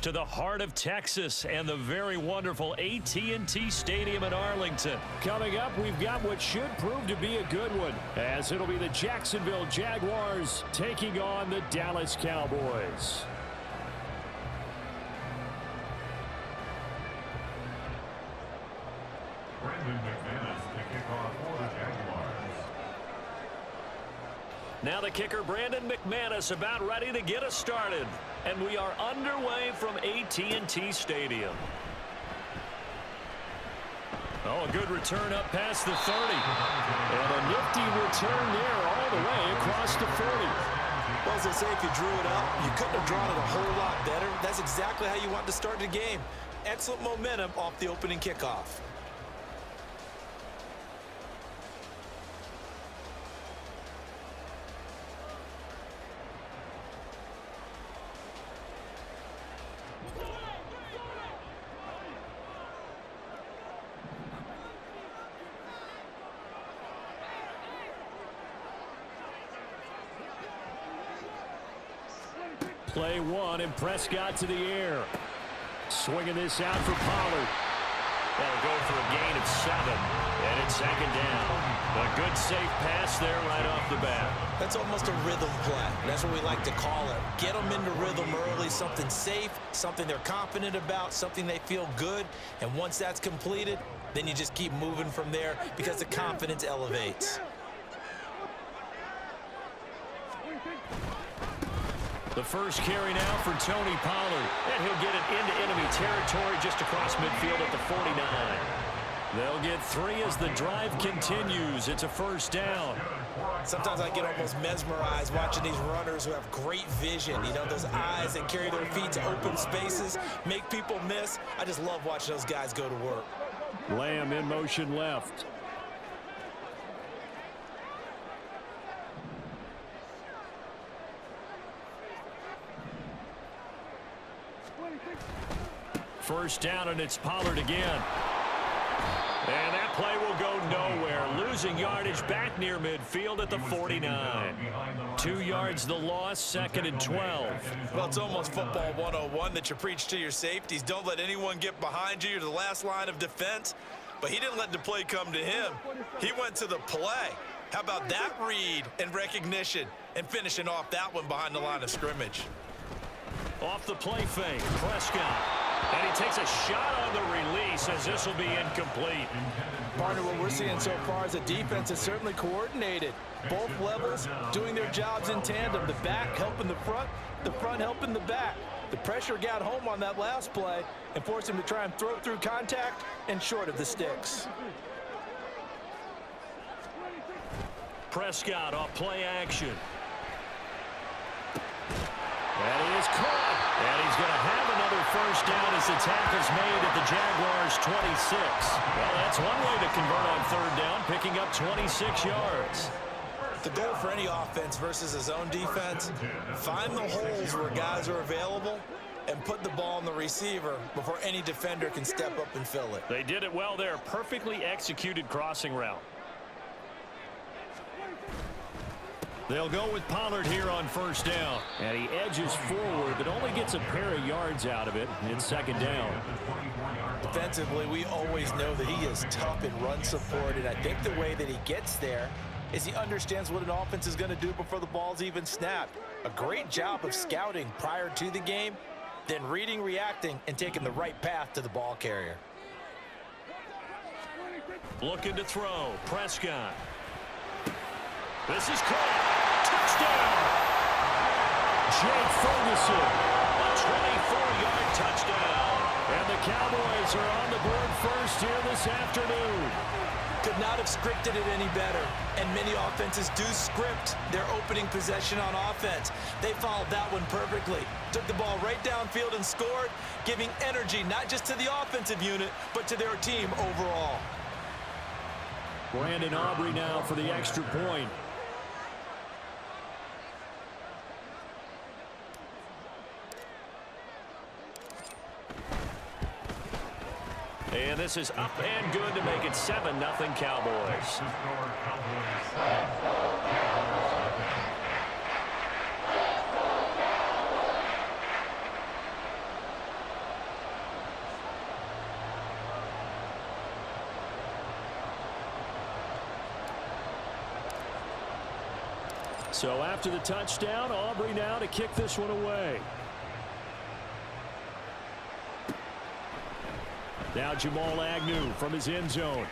to the heart of Texas and the very wonderful AT&T Stadium in Arlington. Coming up, we've got what should prove to be a good one, as it'll be the Jacksonville Jaguars taking on the Dallas Cowboys. Now the kicker, Brandon McManus, about ready to get us started. And we are underway from AT&T Stadium. Oh, a good return up past the 30. And a nifty return there all the way across the 40. Well, as I say, if you drew it up, you couldn't have drawn it a whole lot better. That's exactly how you want to start the game. Excellent momentum off the opening kickoff. Play one, and Prescott to the air. Swinging this out for Pollard. That'll go for a gain of 7, and it's second down. A good safe pass there right off the bat. That's almost a rhythm play. That's what we like to call it. Get them into rhythm early, something safe, something they're confident about, something they feel good. And once that's completed, then you just keep moving from there because the confidence elevates. The first carry now for Tony Pollard. And he'll get it into enemy territory just across midfield at the 49. They'll get 3 as the drive continues. It's a first down. Sometimes I get almost mesmerized watching these runners who have great vision. You know, those eyes that carry their feet to open spaces, make people miss. I just love watching those guys go to work. Lamb in motion left. First down, and it's Pollard again. And that play will go nowhere. Losing yardage back near midfield at the 49. 2 yards the loss, second and 12. Well, it's almost football 101 that you preach to your safeties. Don't let anyone get behind you. You're the last line of defense. But he didn't let the play come to him. He went to the play. How about that read and recognition and finishing off that one behind the line of scrimmage? Off the play fake, Prescott. And he takes a shot on the release as this will be incomplete. Partner, what we're seeing so far is the defense is certainly coordinated. Both levels doing their jobs in tandem. The back helping the front helping the back. The pressure got home on that last play and forced him to try and throw through contact and short of the sticks. Prescott off play action. That is caught. And he's going to have another first down as the tackle's made at the Jaguars' 26. Well, that's one way to convert on third down, picking up 26 yards. The goal for any offense versus his own defense, find the holes where guys are available and put the ball on the receiver before any defender can step up and fill it. They did it well there. Perfectly executed crossing route. They'll go with Pollard here on first down. And he edges forward, but only gets a pair of yards out of it. It's second down. Defensively, we always know that he is tough in run support, and I think the way that he gets there is he understands what an offense is going to do before the ball's even snapped. A great job of scouting prior to the game, then reading, reacting, and taking the right path to the ball carrier. Looking to throw. Prescott. This is caught. Touchdown! Jake Ferguson. A 24-yard touchdown. And the Cowboys are on the board first here this afternoon. Could not have scripted it any better. And many offenses do script their opening possession on offense. They followed that one perfectly. Took the ball right downfield and scored, giving energy not just to the offensive unit, but to their team overall. Brandon Aubrey now for the extra point. And this is up and good to make it 7-0 Cowboys. So after the touchdown, Aubrey now to kick this one away. Now Jamal Agnew from his end zone.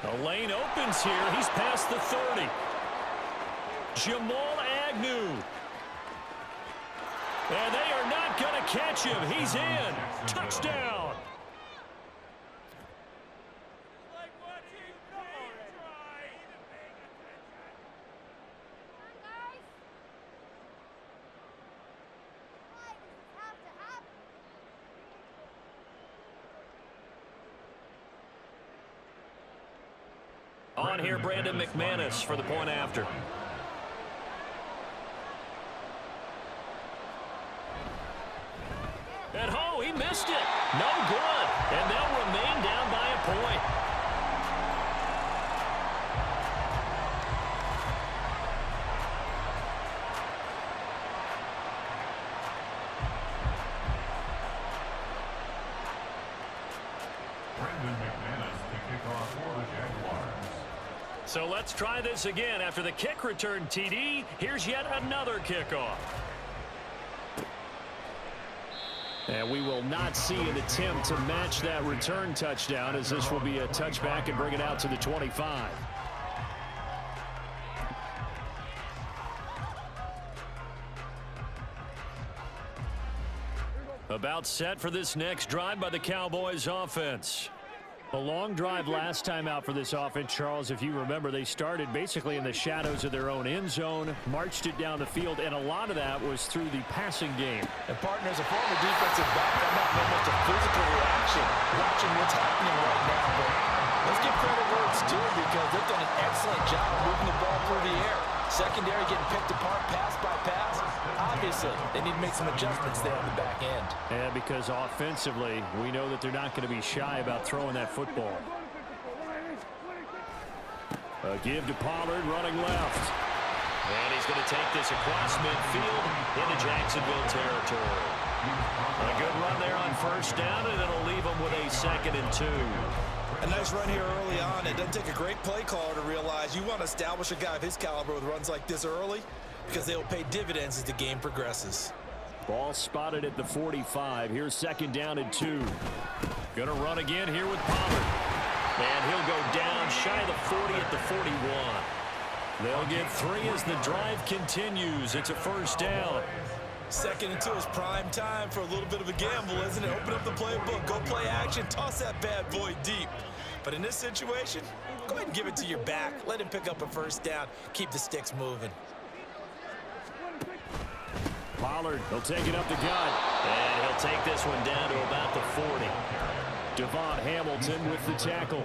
The lane opens here. He's past the 30. Jamal Agnew. And they are not going to catch him. He's in. Touchdown. On here, Brandon McManus for the point after. And oh, he missed it. No good. And they'll remain down by a point. Brandon McManus to kick off for the Jaguars. So let's try this again. After the kick return TD, here's yet another kickoff. And we will not see an attempt to match that return touchdown, as this will be a touchback and bring it out to the 25. About set for this next drive by the Cowboys offense. A long drive last time out for this offense, Charles. If you remember, they started basically in the shadows of their own end zone, marched it down the field, and a lot of that was through the passing game. And partner, as a former defensive back, I'm not almost a physical reaction watching what's happening right now. But let's give credit where it's due, because they've done an excellent job moving the ball through the air. Secondary getting picked apart pass by pass. Obviously, they need to make some adjustments there on the back end. And because offensively, we know that they're not going to be shy about throwing that football. A give to Pollard, running left. And he's going to take this across midfield into Jacksonville territory. A good run there on first down, and it'll leave them with a 2nd and 2. A nice run here early on. It doesn't take a great play caller to realize you want to establish a guy of his caliber with runs like this early, because they will pay dividends as the game progresses. Ball spotted at the 45. Here's 2nd down and 2. Going to run again here with Pollard. And he'll go down shy of the 40 at the 41. They'll get 3 as the drive continues. It's a first down. 2nd and 2 is prime time for a little bit of a gamble, isn't it? Open up the playbook, go play action, toss that bad boy deep. But in this situation, go ahead and give it to your back. Let him pick up a first down. Keep the sticks moving. Pollard, he'll take it up the gut. And he'll take this one down to about the 40. Devon Hamilton with the tackle.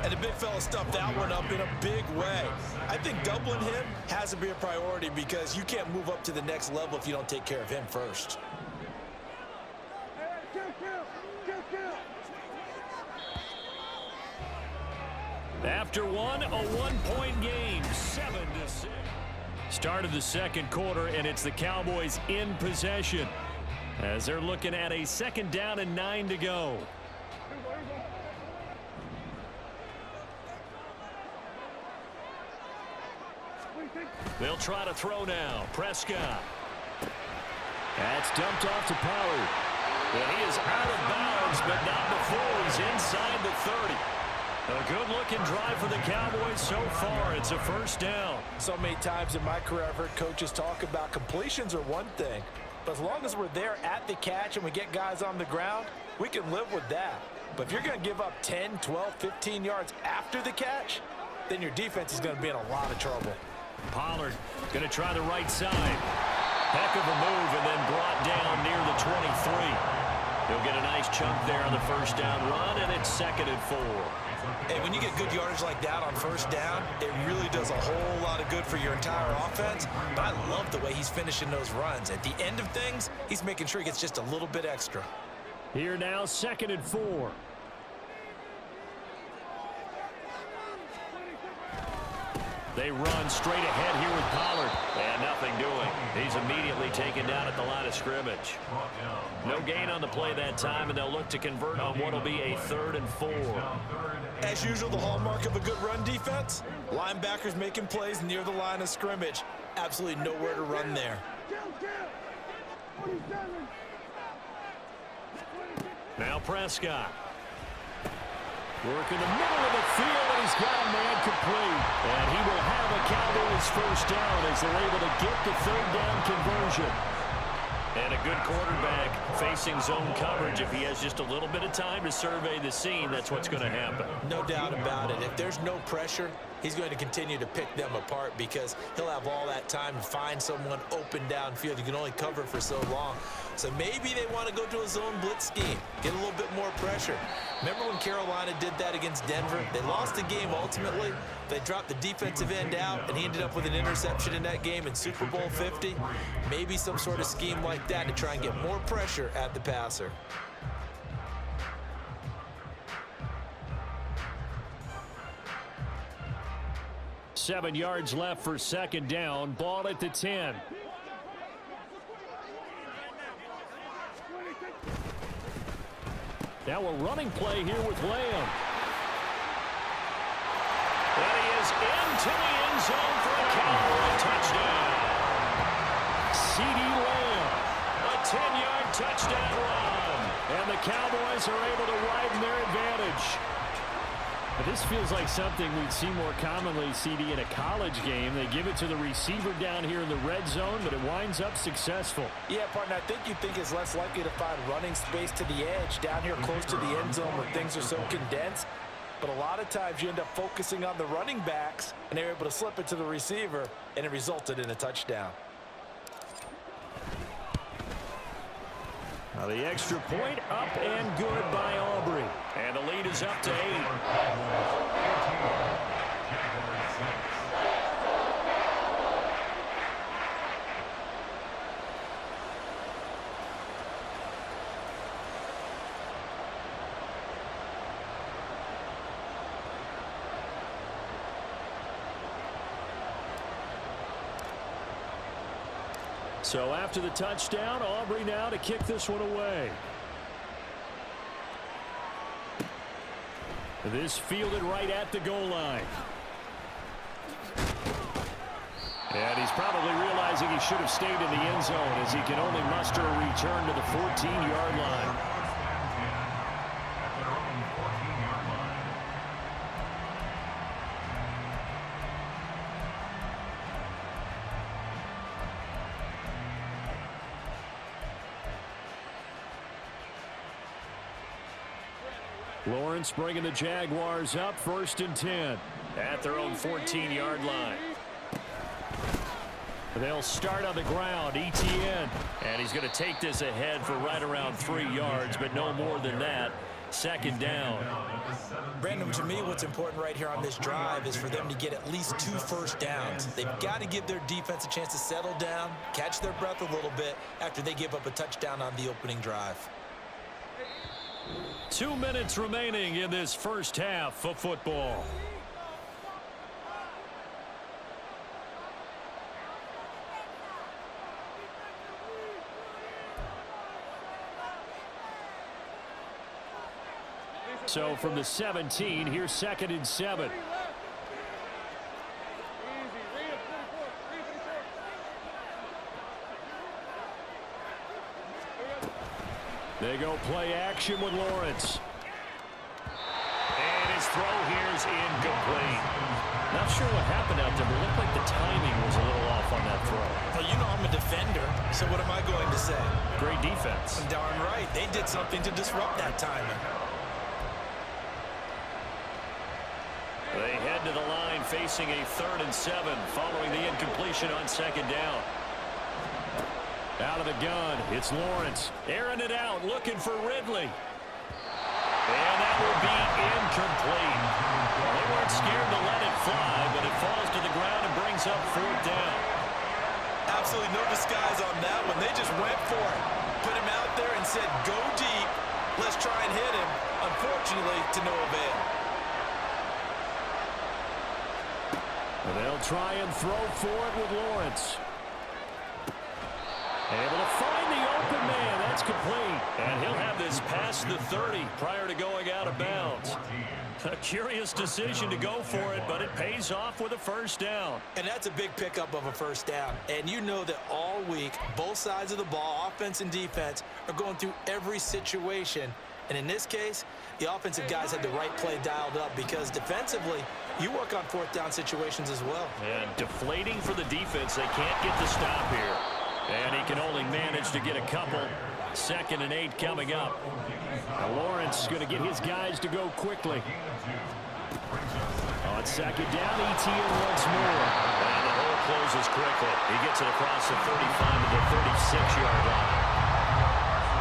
And the big fella stuffed that one up in a big way. I think doubling him has to be a priority, because you can't move up to the next level if you don't take care of him first. After one, a 1-point game, 7-6. Start of the second quarter, and it's the Cowboys in possession as they're looking at a 2nd down and 9 to go. They'll try to throw now. Prescott. That's dumped off to Pollard. And he is out of bounds, but not before he's inside the 30. A good-looking drive for the Cowboys so far. It's a first down. So many times in my career, I've heard coaches talk about completions are one thing, but as long as we're there at the catch and we get guys on the ground, we can live with that. But if you're going to give up 10, 12, 15 yards after the catch, then your defense is going to be in a lot of trouble. Pollard going to try the right side. Heck of a move, and then brought down near the 23. He'll get a nice chunk there on the first down run, and it's 2nd and 4. Hey, when you get good yardage like that on first down, it really does a whole lot of good for your entire offense. But I love the way he's finishing those runs. At the end of things, he's making sure he gets just a little bit extra. Here now, 2nd and 4. They run straight ahead here with Pollard. And nothing doing. He's immediately taken down at the line of scrimmage. No gain on the play that time, and they'll look to convert on what will be a 3rd and 4. As usual, the hallmark of a good run defense, linebackers making plays near the line of scrimmage. Absolutely nowhere to run there. Now Prescott. Working the middle of the field, and he's got a man complete. And he will have a Cowboys first down as they're able to get the third down conversion. And a good quarterback facing zone coverage. If he has just a little bit of time to survey the scene, that's what's going to happen. No doubt about it. If there's no pressure, he's going to continue to pick them apart because he'll have all that time to find someone open downfield. You can only cover for so long. So maybe they want to go to a zone blitz scheme, get a little bit more pressure. Remember when Carolina did that against Denver? They lost the game ultimately. They dropped the defensive end out, and he ended up with an interception in that game in Super Bowl 50. Maybe some sort of scheme like that to try and get more pressure at the passer. Seven yards left for second down. Ball at the 10. Now a running play here with Lamb. And he is into the end zone for a Cowboy touchdown. C.D. Lamb, a 10-yard touchdown run. And the Cowboys are able to widen their advantage. But this feels like something we'd see more commonly, CD, in a college game. They give it to the receiver down here in the red zone, but it winds up successful. Yeah, partner, I think you think it's less likely to find running space to the edge down here close to the end zone where things are so condensed. But a lot of times you end up focusing on the running backs, and they're able to slip it to the receiver, and it resulted in a touchdown. Now the extra point up and good by Aubrey. And the lead is up to 8. So after the touchdown, Aubrey now to kick this one away. This fielded right at the goal line. And he's probably realizing he should have stayed in the end zone as he can only muster a return to the 14-yard line. Lawrence bringing the Jaguars up 1st and 10 at their own 14-yard line. They'll start on the ground. ETN, and he's going to take this ahead for right around 3 yards, but no more than that. Second down. Brandon, to me, what's important right here on this drive is for them to get at least 2 first downs. They've got to give their defense a chance to settle down, catch their breath a little bit after they give up a touchdown on the opening drive. 2 minutes remaining in this first half of football. So from the 17, here's 2nd and 7. They go play action with Lawrence. And his throw here is incomplete. Not sure what happened out there, but it looked like the timing was a little off on that throw. Well, you know I'm a defender, so what am I going to say? Great defense. Darn right. They did something to disrupt that timing. They head to the line facing a 3rd and 7 following the incompletion on 2nd down. Out of the gun, it's Lawrence. Airing it out, looking for Ridley. And that will be incomplete. They weren't scared to let it fly, but it falls to the ground and brings up 4th down. Absolutely no disguise on that one. They just went for it. Put him out there and said, go deep. Let's try and hit him. Unfortunately, to no avail. And they'll try and throw for it with Lawrence. Able to find the open man. That's complete. And he'll have this past the 30 prior to going out of bounds. A curious decision to go for it, but it pays off with a first down. And that's a big pickup of a first down. And you know that all week, both sides of the ball, offense and defense, are going through every situation. And in this case, the offensive guys had the right play dialed up because defensively, you work on fourth down situations as well. And deflating for the defense. They can't get the stop here. And he can only manage to get a couple. 2nd and 8 coming up. Now Lawrence going to get his guys to go quickly. On 2nd down, ETN once more. And the hole closes quickly. He gets it across the 35 to the 36-yard line.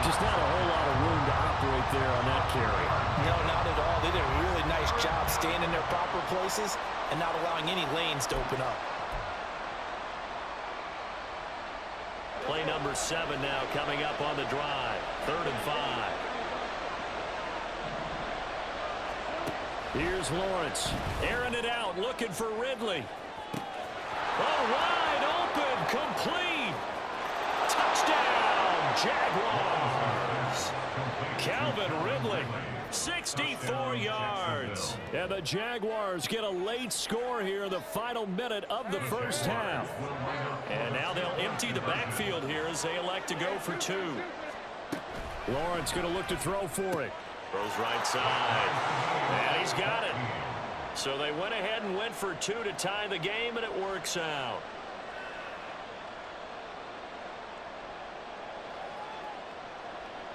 Just not a whole lot of room to operate there on that carry. No, not at all. They did a really nice job staying in their proper places and not allowing any lanes to open up. Play number 7 now coming up on the drive. 3rd and 5. Here's Lawrence. Airing it out, looking for Ridley. Oh, wide open, complete. Touchdown, Jaguars. Calvin Ridley, 64 yards. And the Jaguars get a late score here in the final minute of the first half. And now they'll empty the backfield here as they elect to go for 2. Lawrence going to look to throw for it. Throws right side. And he's got it. So they went ahead and went for 2 to tie the game, and it works out.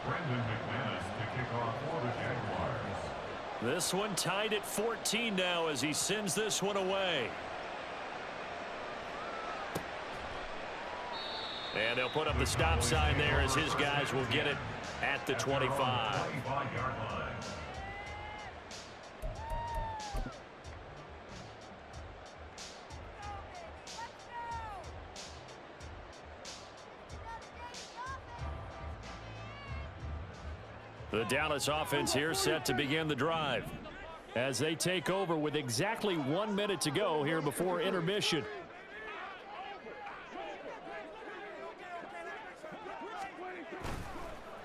Brendan McManus to kick off for the Jaguars. This one tied at 14 now as he sends this one away. And they'll put up the stop sign there as his guys will get it at the 25. 25-yard line. The Dallas offense here set to begin the drive as they take over with exactly 1 minute to go here before intermission.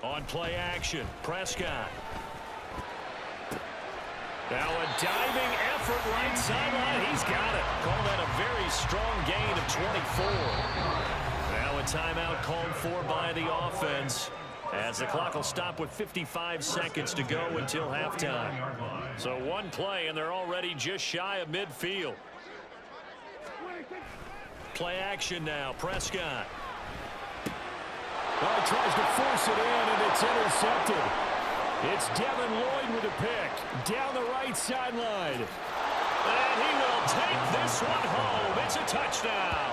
On play action, Prescott. Now a diving effort right sideline. He's got it. Call that a very strong gain of 24. Now a timeout called for by the offense, as the clock will stop with 55 seconds to go until halftime. So one play, and they're already just shy of midfield. Play action now, Prescott. Well, he tries to force it in, and it's intercepted. It's Devin Lloyd with a pick down the right sideline. And he will take this one home. It's a touchdown.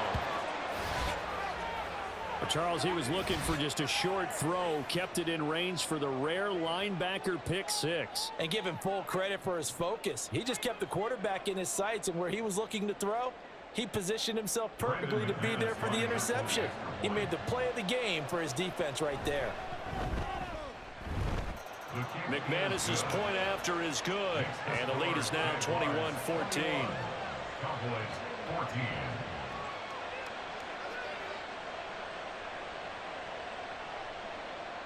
Charles, he was looking for just a short throw, kept it in range for the rare linebacker pick 6. And give him full credit for his focus. He just kept the quarterback in his sights, and where he was looking to throw, he positioned himself perfectly to be there for the interception. He made the play of the game for his defense right there. McManus's point after is good, and the lead is now 21-14. Cowboys 14.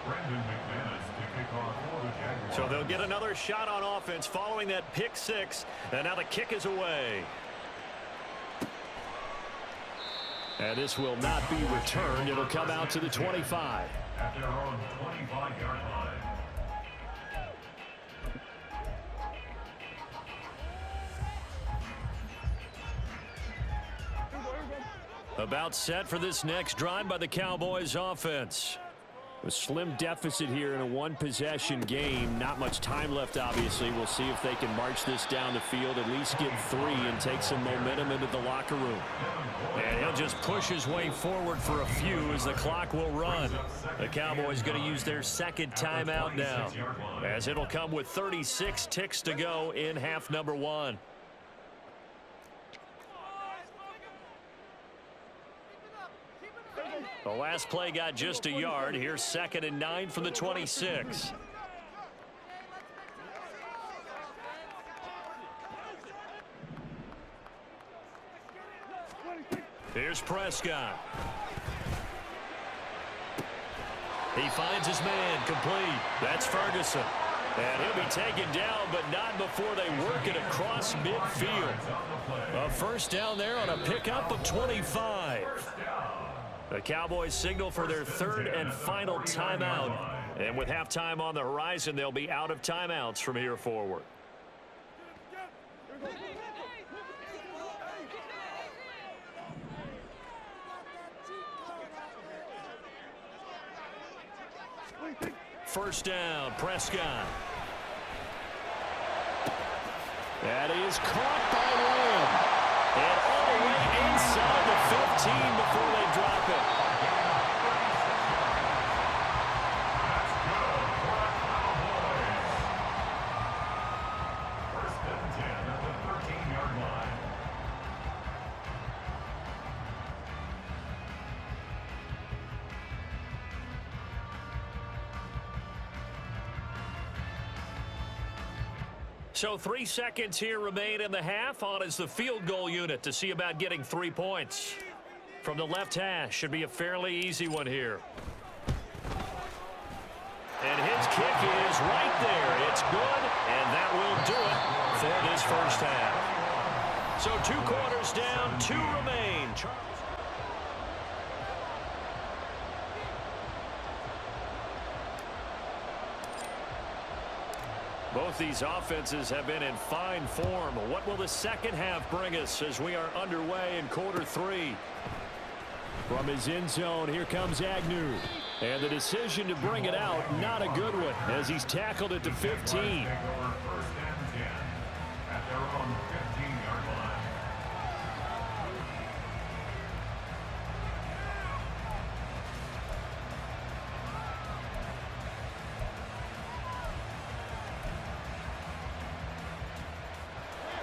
Brendan McManus to kick off for the Jaguars. So they'll get another shot on offense following that pick 6, and now the kick is away. And this will not be returned. It'll come out to the 25. At their own 25-yard line. About set for this next drive by the Cowboys offense. A slim deficit here in a one-possession game. Not much time left, obviously. We'll see if they can march this down the field, at least get 3 and take some momentum into the locker room. And he'll just push his way forward for a few as the clock will run. The Cowboys going to use their second timeout now, as it'll come with 36 ticks to go in half number 1. The last play got just a yard. Here's 2nd and 9 from the 26. Here's Prescott. He finds his man complete. That's Ferguson. And he'll be taken down, but not before they work it across midfield. A first down there on a pickup of 25. The Cowboys signal for their third and final timeout. And with halftime on the horizon, they'll be out of timeouts from here forward. First down, Prescott. That is caught by Lamb. And all the way inside the 15 before they drop it. First and 10 at the 13-yard line. So 3 seconds here remain in the half. On is the field goal unit to see about getting 3 points. From the left hash, should be a fairly easy one here. And his kick is right there. It's good, and that will do it for this first half. So 2 quarters down, 2 remain. Both these offenses have been in fine form. What will the second half bring us as we are underway in quarter 3? From his end zone, here comes Agnew. And the decision to bring it out, not a good one, as he's tackled at the 15. First and 10 at their own 15-yard line.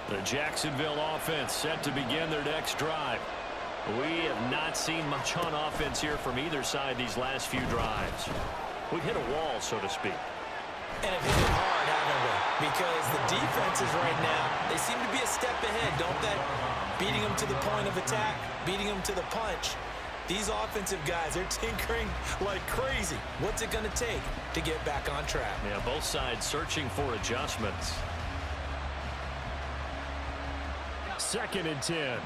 The Jacksonville offense set to begin their next drive. We have not seen much on offense here from either side these last few drives. We've hit a wall, so to speak. And have hit it hard, haven't we? Because the defenses right now, they seem to be a step ahead, don't they? Beating them to the point of attack, beating them to the punch. These offensive guys, they're tinkering like crazy. What's it going to take to get back on track? Yeah, both sides searching for adjustments. Second and 10.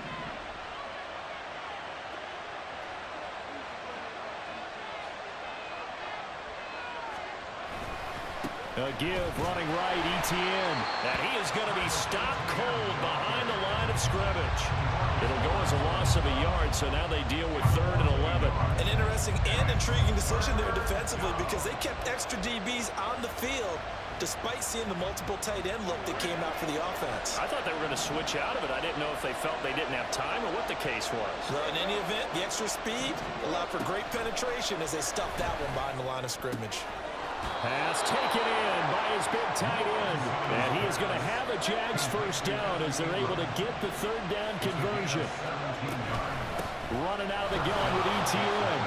A give, running right, Etienne. And he is going to be stopped cold behind the line of scrimmage. It'll go as a loss of a yard, so now they deal with 3rd and 11. An interesting and intriguing decision there defensively because they kept extra DBs on the field despite seeing the multiple tight end look that came out for the offense. I thought they were going to switch out of it. I didn't know if they felt they didn't have time or what the case was. Well, in any event, the extra speed allowed for great penetration as they stuffed that one behind the line of scrimmage. Pass taken in by his big tight end. And he is going to have a Jags first down as they're able to get the 3rd down conversion. Running out of the gun with Etienne.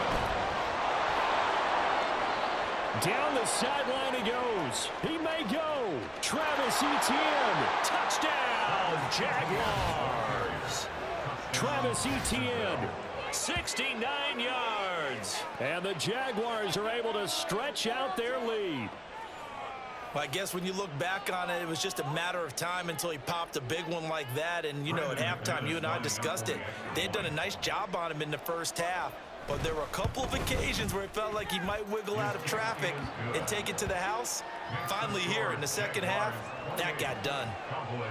Down the sideline he goes. He may go. Travis Etienne. Touchdown, Jaguars. Travis Etienne. 69 yards. And the Jaguars are able to stretch out their lead. Well, I guess when you look back on it, it was just a matter of time until he popped a big one like that. And, you know, at halftime, you and I discussed it. They had done a nice job on him in the first half. But there were a couple of occasions where it felt like he might wiggle out of traffic and take it to the house. Finally here in the second half, that got done. Cowboys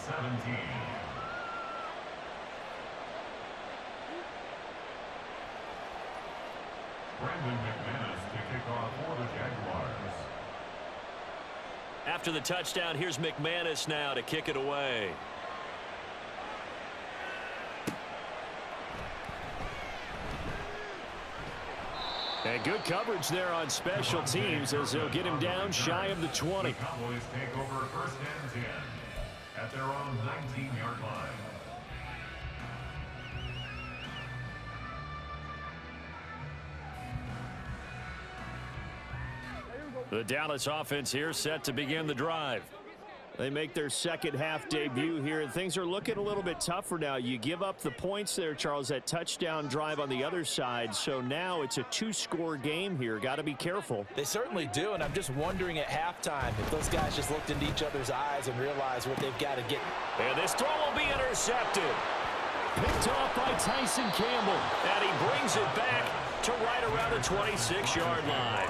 17. Brandon McManus to kick off for the Jaguars. After the touchdown, here's McManus now to kick it away. And good coverage there on special teams as they'll get him down shy of the 20. The Cowboys take over first and 10 at their own 19-yard line. The Dallas offense here set to begin the drive. They make their second half debut here, and things are looking a little bit tougher now. You give up the points there, Charles, that touchdown drive on the other side. So now it's a two-score game here. Got to be careful. They certainly do, and I'm just wondering at halftime if those guys just looked into each other's eyes and realized what they've got to get. And this throw will be intercepted. Picked off by Tyson Campbell. And he brings it back to right around the 26-yard line.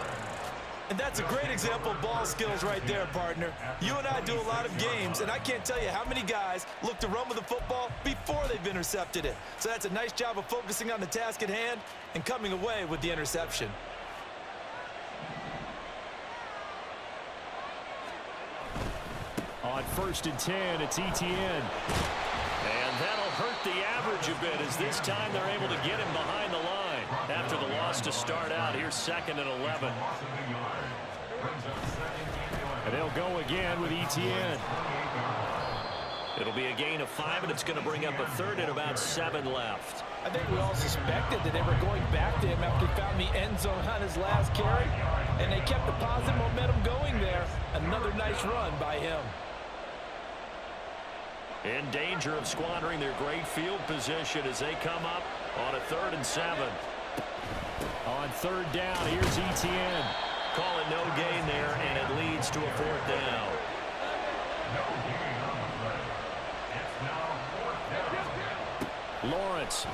And that's a great example of ball skills right there, partner. You and I do a lot of games, and I can't tell you how many guys look to run with the football before they've intercepted it. So that's a nice job of focusing on the task at hand and coming away with the interception. On 1st and 10, it's ETN. And that'll hurt the average a bit as this time they're able to get him behind the line. After the loss to start out, here's 2nd and 11. And they'll go again with ETN. It'll be a gain of 5, and it's going to bring up a 3rd and about 7 left. I think we all suspected that they were going back to him after he found the end zone on his last carry, and they kept the positive momentum going there. Another nice run by him. In danger of squandering their great field position as they come up on a 3rd and 7. On 3rd down, here's ETN. Call it no gain there, and it leads to a 4th down. Lawrence.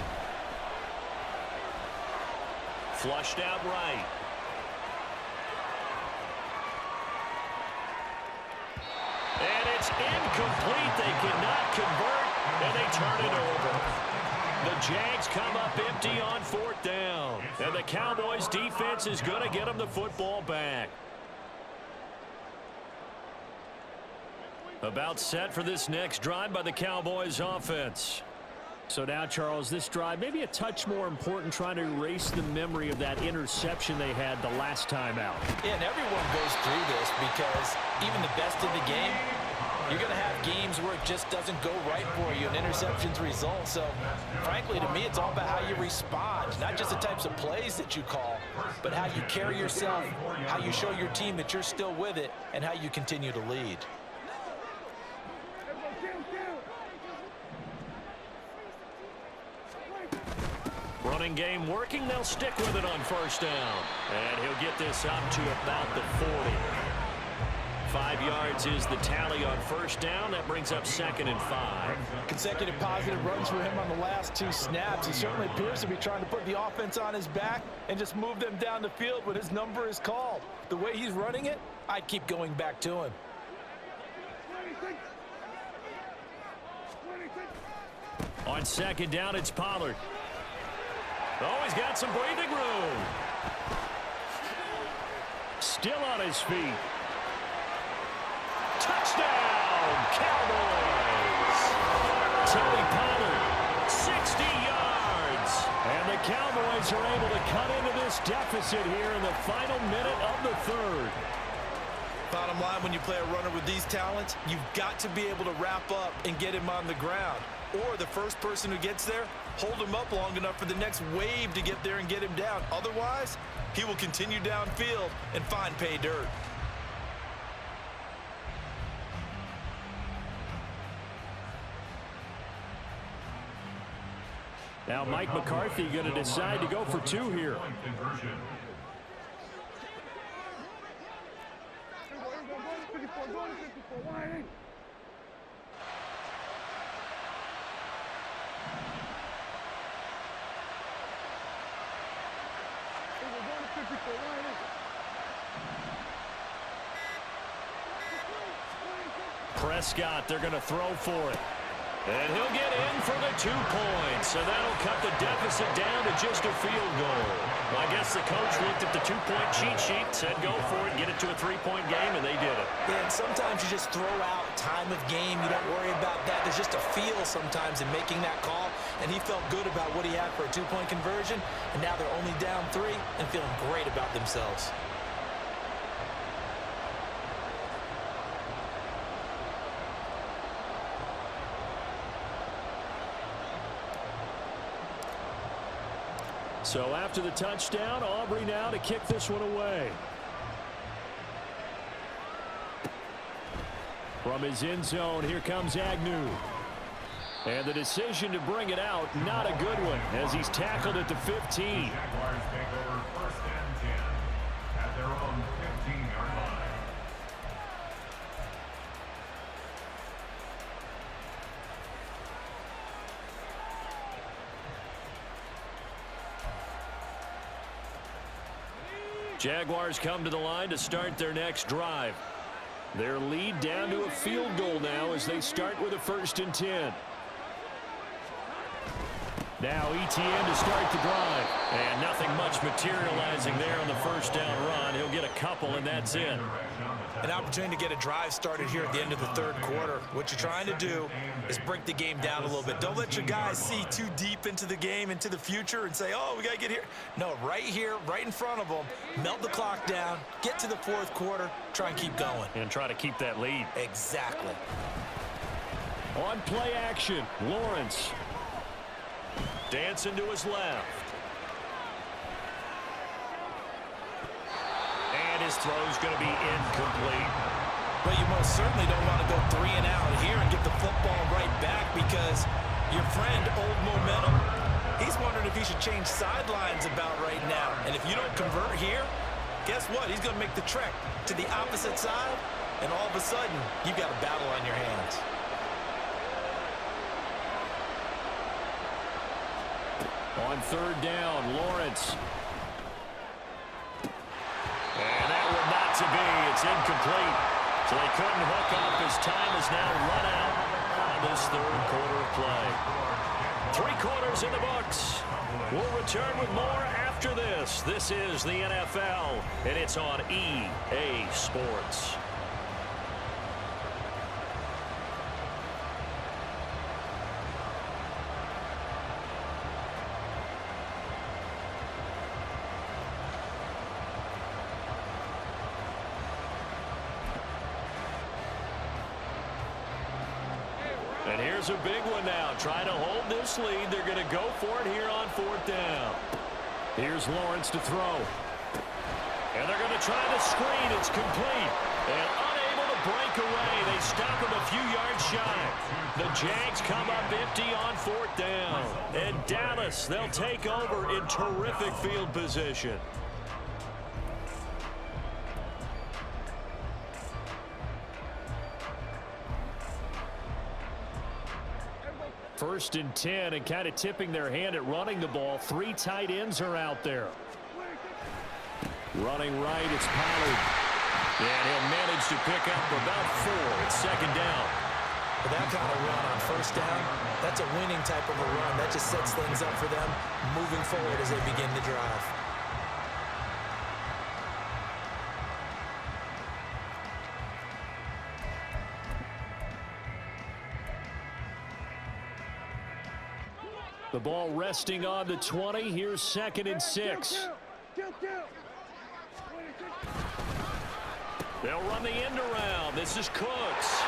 Flushed out right. And it's incomplete. They cannot convert, and they turn it over. The Jags come up empty on 4th down. And the Cowboys defense is going to get them the football back. About set for this next drive by the Cowboys offense. So now, Charles, this drive maybe a touch more important, trying to erase the memory of that interception they had the last time out. Yeah, and everyone goes through this because even the best in the game, you're going to have games where it just doesn't go right for you, and interceptions result. So, frankly, to me, it's all about how you respond, not just the types of plays that you call, but how you carry yourself, how you show your team that you're still with it, and how you continue to lead. Running game working. They'll stick with it on 1st down. And he'll get this up to about the 40. 5 yards is the tally on 1st down. That brings up 2nd and 5. Consecutive positive runs for him on the last 2 snaps. He certainly appears to be trying to put the offense on his back and just move them down the field when his number is called. The way he's running it, I'd keep going back to him. On 2nd down, it's Pollard. Oh, he's got some breathing room. Still on his feet. Touchdown, Cowboys. Tony Pollard, 60 yards. And the Cowboys are able to cut into this deficit here in the final minute of the 3rd. Bottom line, when you play a runner with these talents, you've got to be able to wrap up and get him on the ground. Or the first person who gets there, hold him up long enough for the next wave to get there and get him down. Otherwise, he will continue downfield and find pay dirt. Now Mike McCarthy going to decide to go for 2 here. Prescott, they're going to throw for it. And he'll get in for the 2 points. So that'll cut the deficit down to just a field goal. Well, I guess the coach looked at the 2-point cheat sheet, said go for it, get it to a 3-point game, and they did it. Yeah, and sometimes you just throw out time of game. You don't worry about that. There's just a feel sometimes in making that call. And he felt good about what he had for a 2-point conversion. And now they're only down 3 and feeling great about themselves. So after the touchdown, Aubrey now to kick this one away. From his end zone, here comes Agnew. And the decision to bring it out, not a good one, as he's tackled at the 15. Jaguars take over 1st and 10 at their own 15-yard line. Jaguars come to the line to start their next drive. Their lead down to a field goal now as they start with a 1st and 10. Now ETN to start the drive. And nothing much materializing there on the 1st down run. He'll get a couple, and that's it. An opportunity to get a drive started here at the end of the 3rd quarter. What you're trying to do is break the game down a little bit. Don't let your guys see too deep into the game, into the future, and say, oh, we got to get here. No, right here, right in front of them, melt the clock down, get to the 4th quarter, try and keep going. And try to keep that lead. Exactly. On play action, Lawrence. Dancing to his left. And his throw's going to be incomplete. But you most certainly don't want to go 3 and out here and get the football right back, because your friend, Old Momentum, he's wondering if he should change sidelines about right now. And if you don't convert here, guess what? He's going to make the trek to the opposite side, and all of a sudden, you've got a battle on your hands. On 3rd down, Lawrence. And that one not to be. It's incomplete. So they couldn't hook up. His time is now run out on this 3rd quarter of play. 3 quarters in the books. We'll return with more after this. This is the NFL, and it's on EA Sports. And here's a big one now. Trying to hold this lead. They're going to go for it here on 4th down. Here's Lawrence to throw. And they're going to try the screen. It's complete. And unable to break away. They stop him a few yards shy. The Jags come up empty on 4th down. And Dallas, they'll take over in terrific field position. First and 10, and kind of tipping their hand at running the ball. 3 tight ends are out there. Running right, it's Pollard. And he'll manage to pick up about 4. It's 2nd down. But that kind of run on 1st down, that's a winning type of a run. That just sets things up for them moving forward as they begin the drive. The ball resting on the 20. Here's 2nd and 6. They'll run the end around. This is Cooks.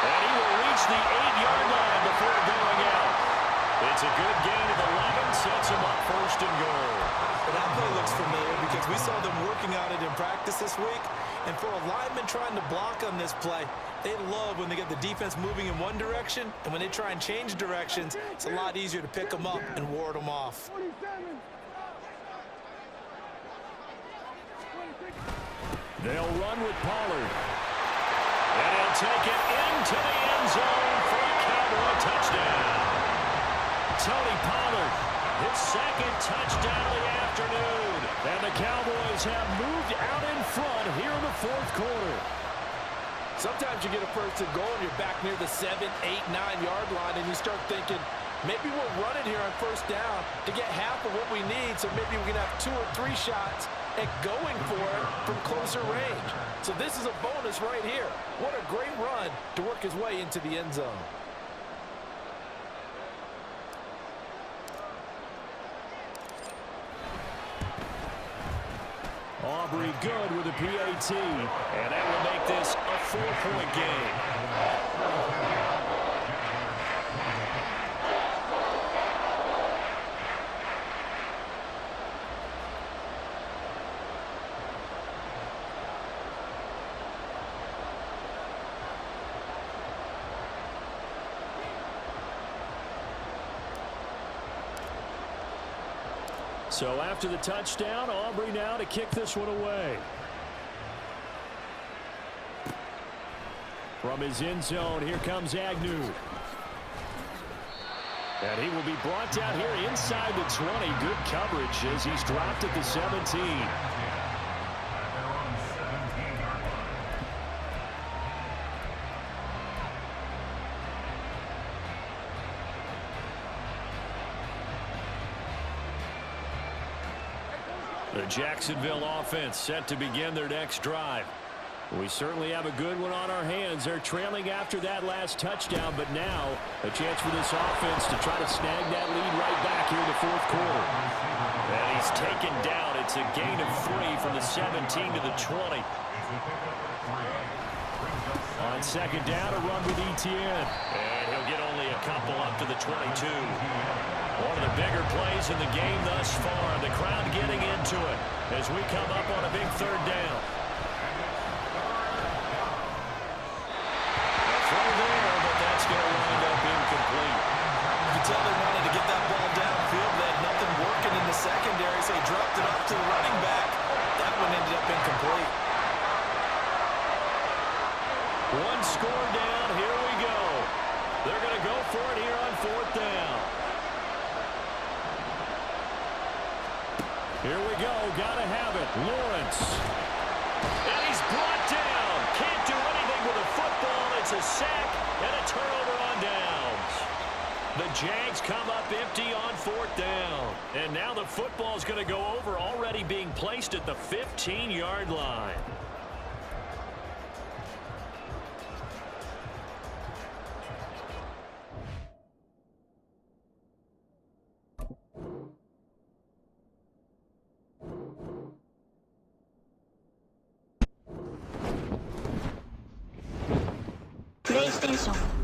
And he will reach the 8-yard line before going out. It's a good gain of 11. Sets him up 1st and goal. But that play looks familiar because we saw them working on it in practice this week. And for a lineman trying to block on this play, they love when they get the defense moving in one direction, and when they try and change directions, it's a lot easier to pick them up and ward them off. They'll run with Pollard. And he'll take it into the end zone for a Cowboy touchdown. Tony Pollard, His 2nd touchdown of the afternoon. and the Cowboys have moved out in front here in the 4th quarter. Sometimes you get a 1st and goal and you're back near the 7, 8, 9-yard line, and you start thinking, maybe we'll run it here on 1st down to get half of what we need, so maybe we can have 2 or 3 shots at going for it from closer range. So this is a bonus right here. What a great run to work his way into the end zone. Aubrey good with a PAT. And that will make this a 4-point game. So after the touchdown, Aubrey now to kick this one away. From his end zone, here comes Agnew. And he will be brought down here inside the 20. Good coverage as he's dropped at the 17. The Jacksonville offense set to begin their next drive. We certainly have a good one on our hands. They're trailing after that last touchdown, but now a chance for this offense to try to snag that lead right back here in the fourth quarter. And he's taken down. It's a gain of 3 from the 17 to the 20. On second down, a run with Etienne. And he'll get only a couple up to the 22. One of the bigger plays in the game thus far. The crowd getting into it as we come up on a big third down. A throw there, but that's going to wind up incomplete. You can tell they wanted to get that ball downfield. They had nothing working in the secondary, so he dropped it off to the running back. That one ended up incomplete. One score down. Here we go. They're going to go for it here on fourth down. Here we go. Gotta have it. Lawrence. And he's brought down. Can't do anything with a football. It's a sack and a turnover on downs. The Jags come up empty on fourth down. And now the football's going to go over, already being placed at the 15-yard line. PlayStation